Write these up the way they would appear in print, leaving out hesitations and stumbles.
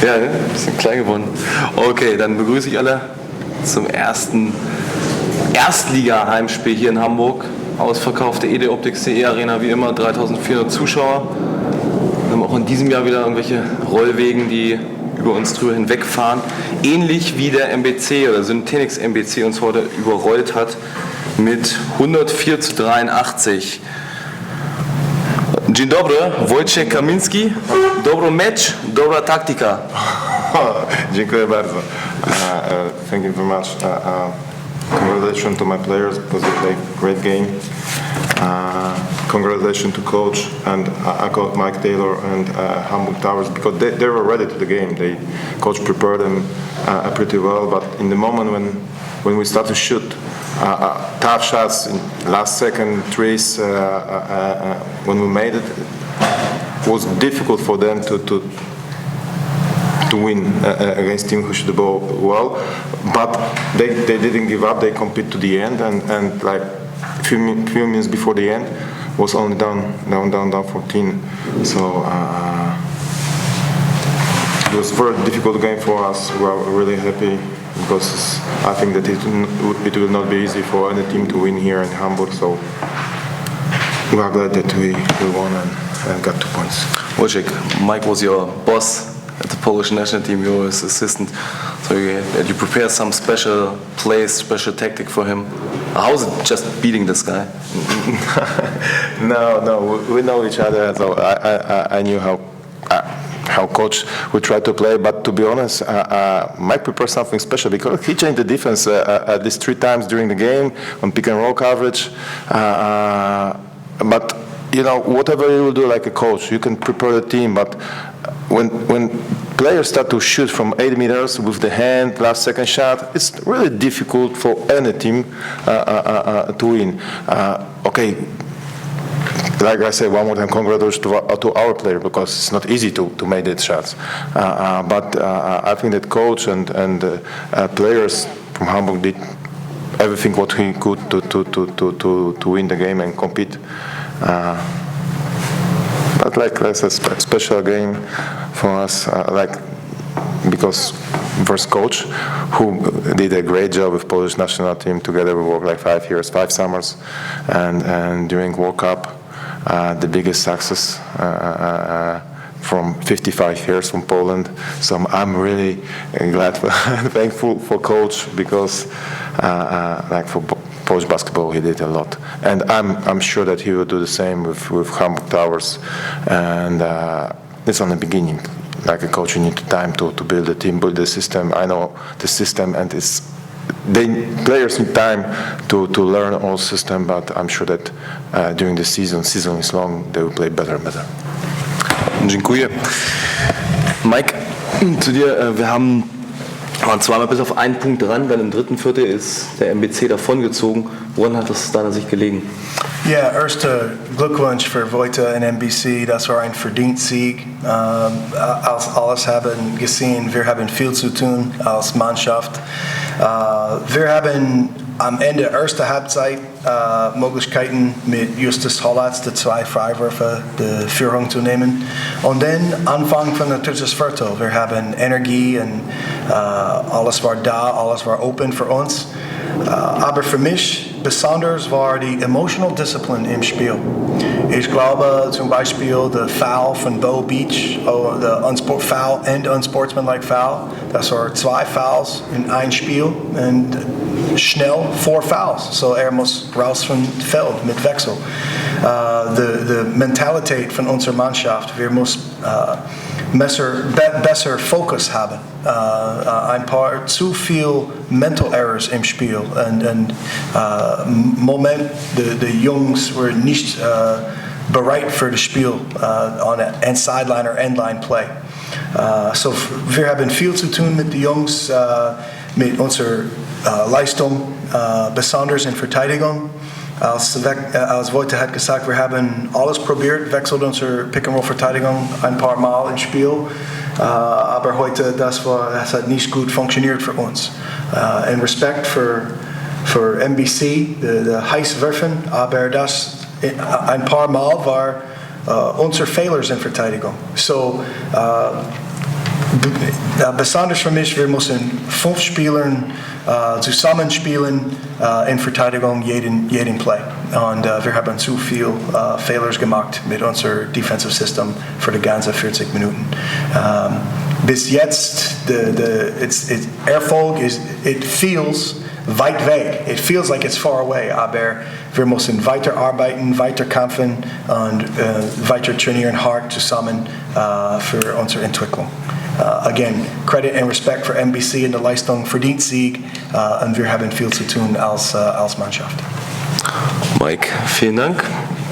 Ja, ne? Ein bisschen klein geworden. Okay, dann begrüße ich alle zum ersten Erstliga-Heimspiel hier in Hamburg. Ausverkaufte edoptics.de Arena, wie immer, 3400 Zuschauer. Wir haben auch in diesem Jahr wieder irgendwelche Rollwegen, die über uns drüber hinwegfahren. Ähnlich wie der MBC oder SYNTAINICS MBC uns heute überrollt hat mit 104:83. Dzień dobry, Wojciech Kaminski. Dobro mecz, dobra taktyka. Dziękuję bardzo. Thank you very much. Congratulations to my players because they played great game. Congratulations to coach and Mike Taylor and Hamburg Towers because they were ready to the game. Coach prepared them pretty well, but in the moment when we start to shoot tough shots in last second threes, when we made it was difficult for them to win against team who shoot the ball well, but they didn't give up. They compete to the end, and like few minutes before the end was only down 14. So it was a very difficult game for us. We are really happy because I think that it will not be easy for any team to win here in Hamburg. So we are glad that we won and got 2 points. Wojciech, Mike was your boss at the Polish national team. You were his assistant. So you prepared some special plays, special tactic for him. How is it just beating this guy? No, we know each other. So I knew how coach would try to play, but to be honest, Mike prepared something special because he changed the defense at least 3 times during the game on pick and roll coverage. But you know, whatever you will do like a coach, you can prepare the team, but when players start to shoot from 8 meters with the hand, last second shot, it's really difficult for any team to win. Okay, like I said, one more time, congratulations to our player because it's not easy to make these shots. But I think that coach and players from Hamburg did everything what he could to win the game and compete. But like that's a special game for us, because first coach who did a great job with Polish national team. Together we worked like 5 years, 5 summers, and during World Cup, the biggest success from 55 years from Poland. So I'm really glad, thankful for coach because like for Polish basketball he did a lot, and I'm sure that he will do the same with Hamburg Towers. And it's on the beginning. Like a coach, you need time to build the team, build the system. I know the system, and players need time to learn all system. But I'm sure that during the season is long, they will play better and better. Dziękuję. Mike, zu dir. Wir waren zweimal bis auf einen Punkt dran, dann im dritten Viertel ist der MBC davongezogen. Woran hat das deiner Sicht gelegen? Ja, erste Glückwunsch für Wojciech und MBC. Das war ein verdienter Sieg. Als alles haben gesehen, wir haben viel zu tun als Mannschaft. Wir haben am Ende der ersten Halbzeit Möglichkeiten mit Justus Hollatz die 2 Freiwürfe die Führung zu nehmen. Und dann Anfang von der dritten Viertel. Wir haben Energie und alles war da, alles war open für uns. Aber für mich besonders war die emotional discipline im Spiel. Ich glaube zum Beispiel der Foul von Bo Beach, der Foul and unsportsmanlike Foul. Das waren 2 Fouls in ein Spiel und schnell 4 Fouls. So muss raus vom Feld mit Wechsel. Die Mentalität von unserer Mannschaft, wir müssen besser Fokus haben. Ein paar zu viel Mental Errors im Spiel und Moment, die Jungs waren nicht bereit für das Spiel on a Sideline or Endline Play. So wir haben viel zu tun mit den Jungs, mit unserer Leistung, besonders in Verteidigung. Als Wojciech hat gesagt, wir haben alles probiert, wechselt unsere Pick-and-Roll-Verteidigung ein paar Mal im Spiel, aber heute das hat nicht gut funktioniert für uns. In Respekt für MBC, die heiß werfen, aber das ein paar Mal war unsere Fehler in Verteidigung. So Besonders für mich, wir müssen 5 Spieler zusammenspielen in Verteidigung jeden Play. Und wir haben zu viel Fehler gemacht mit unserem Defensive System für die ganzen 40 Minuten. Bis jetzt, Erfolg it feels weit weg. It feels like it's far away, aber wir müssen weiter arbeiten, weiter kämpfen und weiter trainieren hart zusammen für unsere Entwicklung. Again, credit and respect for MBC in der Leistung, verdient Sieg und wir haben viel zu tun als Mannschaft. Mike, vielen Dank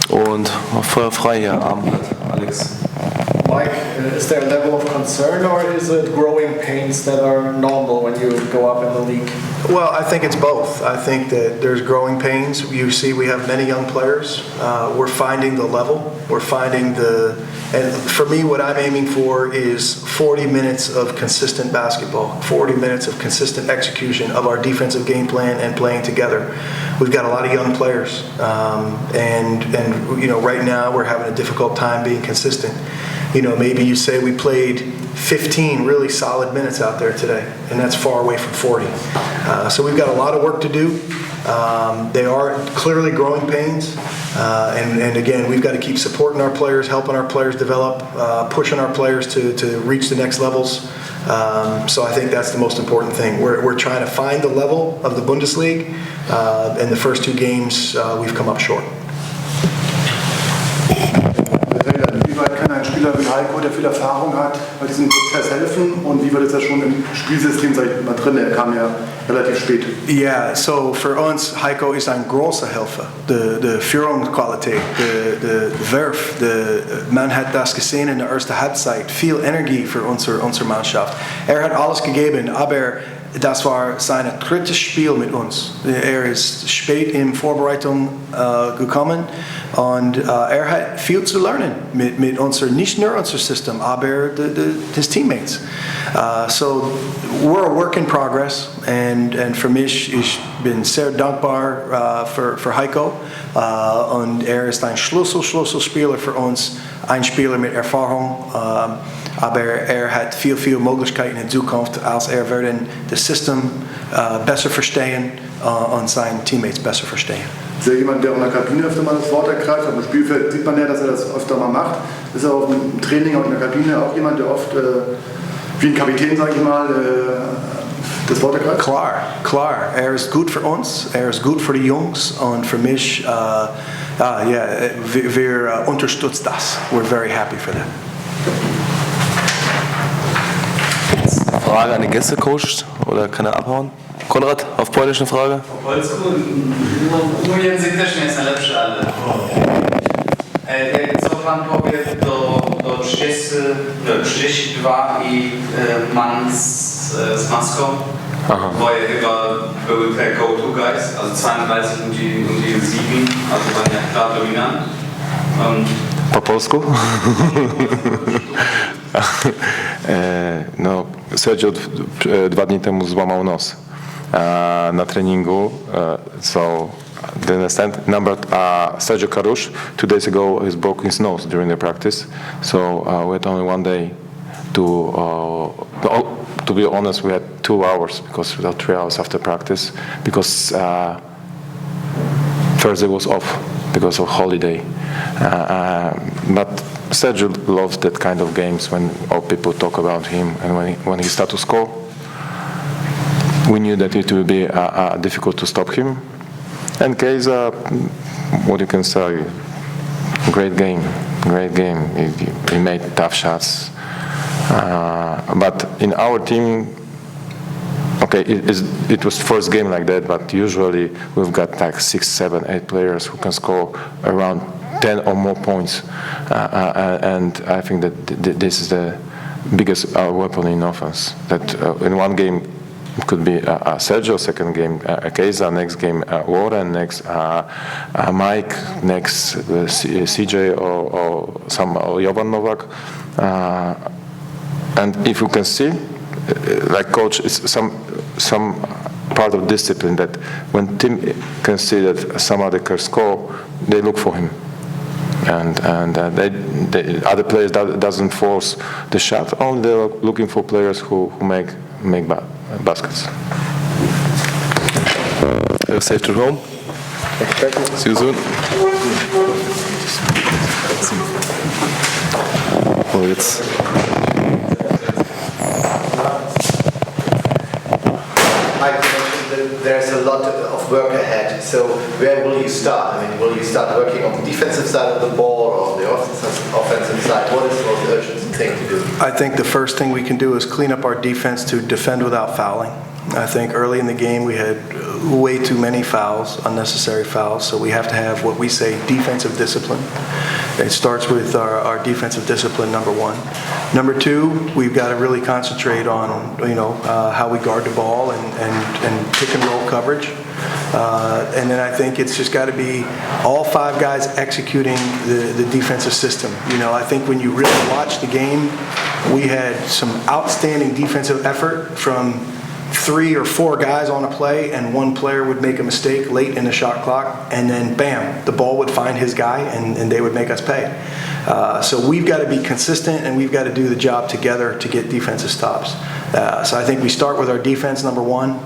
und Feuer frei hier am Alex. Mike, is there a level of concern or is it growing pains that are normal when you go up in the league? Well, I think it's both. I think that there's growing pains. You see we have many young players. We're finding the level. We're finding and for me what I'm aiming for is 40 minutes of consistent basketball, 40 minutes of consistent execution of our defensive game plan and playing together. We've got a lot of young players. And you know, right now we're having a difficult time being consistent. You know, maybe you say we played 15 really solid minutes out there today, and that's far away from 40. So we've got a lot of work to do. They are clearly growing pains, and again, we've got to keep supporting our players, helping our players develop, pushing our players to reach the next levels. So I think that's the most important thing. We're trying to find the level of the Bundesliga. In the first 2 games, we've come up short. Wie weit kann ein Spieler wie Heiko, der viel Erfahrung hat, bei diesem Prozess helfen und wie weit ist er schon im Spielsystem, sag ich mal, drin? Er kam ja relativ spät. Yeah, so für uns, Heiko ist ein großer Helfer. Die Führungsqualität, der Werf, man hat das gesehen in der ersten Halbzeit, viel Energie für unsere Mannschaft. Hat alles gegeben, aber das war sein 3. Spiel mit uns. Ist spät in Vorbereitung gekommen und hat viel zu lernen mit unserem, nicht nur unser System, aber his teammates. So we're a work in progress and für mich, ich bin sehr dankbar für Heiko und ist ein Schlüsselspieler für uns, ein Spieler mit Erfahrung. Aber hat viel Möglichkeiten in Zukunft, als werden das System besser verstehen und seine Teammates besser verstehen. Ist er jemand, der auch in der Kabine öfter mal das Wort ergreift? Auf dem Spielfeld sieht man ja, dass er das öfter mal macht. Ist er auch im Training und in der Kabine auch jemand, der oft, wie ein Kapitän, sage ich mal, das Wort ergreift? Klar. Ist gut für uns, ist gut für die Jungs und für mich, wir unterstützen das. We're very happy for that. Frage an den Gästecoach oder kann er abhauen? Konrad, auf Polnisch eine Frage? Po polsku? Mój język też nie jest najlepszy, ale... Co pan powie do 32 i man z maską? Weil chyba były te go-to guys, also 32 und die 7, also waren ja klar dominant. Po polsku? No, Sergio 2 dni temu złamał nos na treningu, so do you understand? Sergio Karush 2 days ago has broken his nose during the practice, so we had only 1 day to be honest, we had 2 hours because we had 3 hours after practice because Thursday was off because of holiday. But Sergio loves that kind of games when all people talk about him, and when he started to score, we knew that it would be difficult to stop him. And Keiza, what you can say, great game. He made tough shots, but in our team, okay, it was first game like that, but usually we've got like 6, 7, 8 players who can score around 10 or more points, and I think that this is the biggest weapon in offense. That in one game it could be Sergio, second game Keiza, next game Warren, next Mike, next CJ or Jovan Novak, and if you can see, like coach, it's some part of discipline that when team can see that somebody can score, they look for him. and the other players doesn't force the shot. Only they're looking for players who make baskets. Safe to home. See you soon. So jetzt. There's a lot of work ahead. So where will you start? I mean, will you start working on the defensive side of the ball or on the offensive side? What is the most urgent thing to do? I think the first thing we can do is clean up our defense to defend without fouling. I think early in the game we had way too many fouls, unnecessary fouls, so we have to have what we say defensive discipline. It starts with our defensive discipline, number one. Number two, we've got to really concentrate on how we guard the ball and pick and roll coverage. And then I think it's just got to be all five guys executing the defensive system. I think when you really watch the game, we had some outstanding defensive effort from 3 or 4 guys on a play, and one player would make a mistake late in the shot clock, and then bam, the ball would find his guy, and they would make us pay. So we've got to be consistent, and we've got to do the job together to get defensive stops. So I think we start with our defense, number one.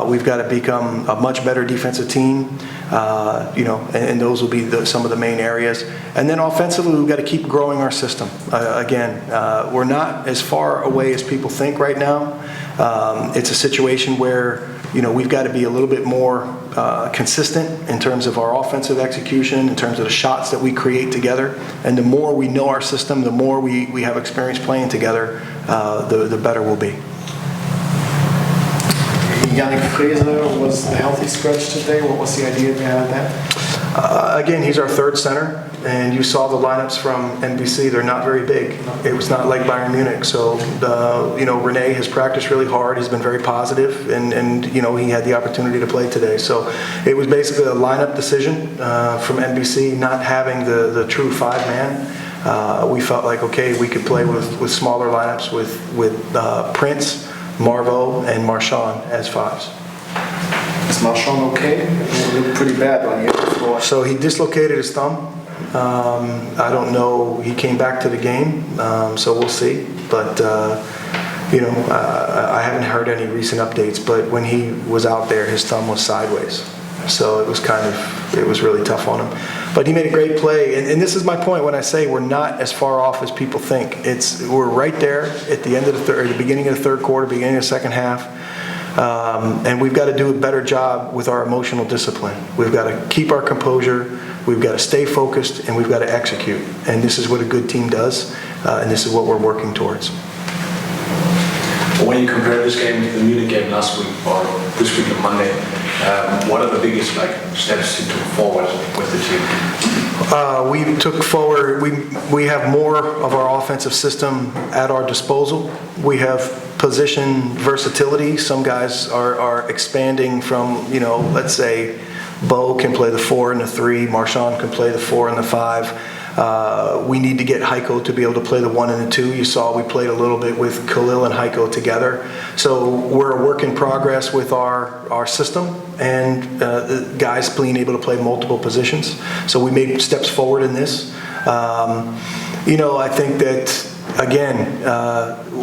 We've got to become a much better defensive team, and those will be some of the main areas. And then offensively, we've got to keep growing our system. Again, we're not as far away as people think right now. It's a situation where we've got to be a little bit more consistent in terms of our offensive execution, in terms of the shots that we create together. And the more we know our system, the more we have experience playing together, the better we'll be. Yannick Fraser was the healthy scratch today. What was the idea behind that? Again, he's our third center, and you saw the lineups from NBC. They're not very big. It was not like Bayern Munich. So, Rene has practiced really hard. He's been very positive, and he had the opportunity to play today. So, it was basically a lineup decision from NBC, not having the true 5-man. We felt like, okay, we could play with smaller lineups with Prince, Marvo, and Marchand as 5s. Is Marchand okay? He looked pretty bad when he hit the floor. So he dislocated his thumb. I don't know. He came back to the game, so we'll see. But I haven't heard any recent updates. But when he was out there, his thumb was sideways. So it was really tough on him. But he made a great play, and this is my point when I say we're not as far off as people think. We're right there at the end of the beginning of the third quarter, beginning of the second half, and we've got to do a better job with our emotional discipline. We've got to keep our composure, we've got to stay focused, and we've got to execute. And this is what a good team does, and this is what we're working towards. When you compare this game to the Munich game last week or this week on Monday, what are the biggest steps you took forward with the team? We took forward. We have more of our offensive system at our disposal. We have position versatility. Some guys are expanding from let's say Bo can play the 4 and the 3. Marchand can play the 4 and the 5. We need to get Heiko to be able to play the 1 and the 2. You saw we played a little bit with Khalil and Heiko together. So we're a work in progress with our system and guys being able to play multiple positions. So we made steps forward in this. I think that, again,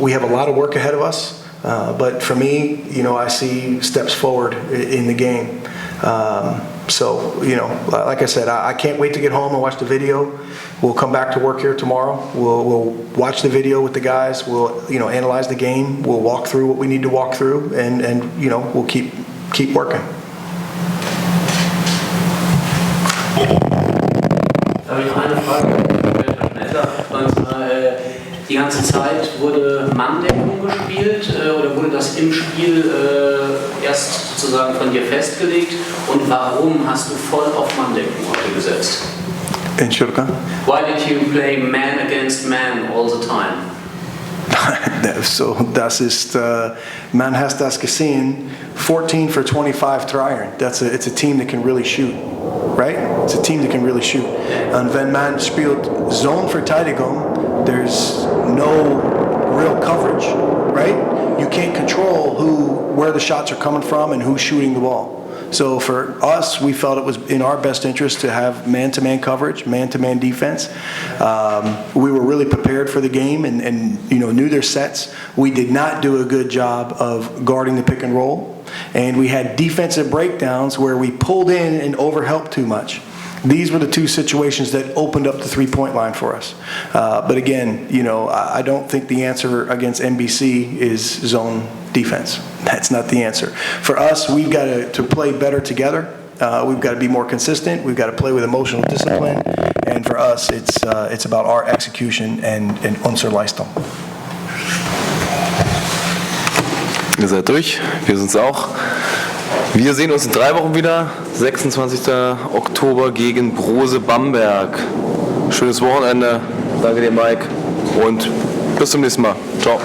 we have a lot of work ahead of us. But for me, I see steps forward in the game. So, like I said, I can't wait to get home and watch the video. We'll come back to work here tomorrow. We'll watch the video with the guys. We'll, analyze the game. We'll walk through what we need to walk through, and we'll keep working. Da habe ich eine Frage. Die ganze Zeit wurde Manndeckung gespielt oder wurde das im Spiel erst sozusagen von dir festgelegt, und warum hast du voll auf Manndeckung heute gesetzt? Entschuldigung? Why did you play man against man all the time? So, das ist, man has das gesehen, 14 for 25 Dreier. It's a team that can really shoot, right? It's a team that can really shoot. Und wenn man spielt Zone-Verteidigung, there's no real coverage, right? You can't control where the shots are coming from and who's shooting the ball. So for us, we felt it was in our best interest to have man-to-man coverage, man-to-man defense. We were really prepared for the game and knew their sets. We did not do a good job of guarding the pick and roll. And we had defensive breakdowns where we pulled in and overhelped too much. These were the two situations that opened up the three-point line for us. But again, I don't think the answer against NBC is zone defense. That's not the answer. For us, we've got to play better together. We've got to be more consistent. We've got to play with emotional discipline. And for us, it's about our execution and unsere Leistung. Ihr seid durch, wir sind's auch. Wir sehen uns in 3 Wochen wieder, 26. Oktober gegen Brose Bamberg. Schönes Wochenende, danke dir Mike und bis zum nächsten Mal. Ciao.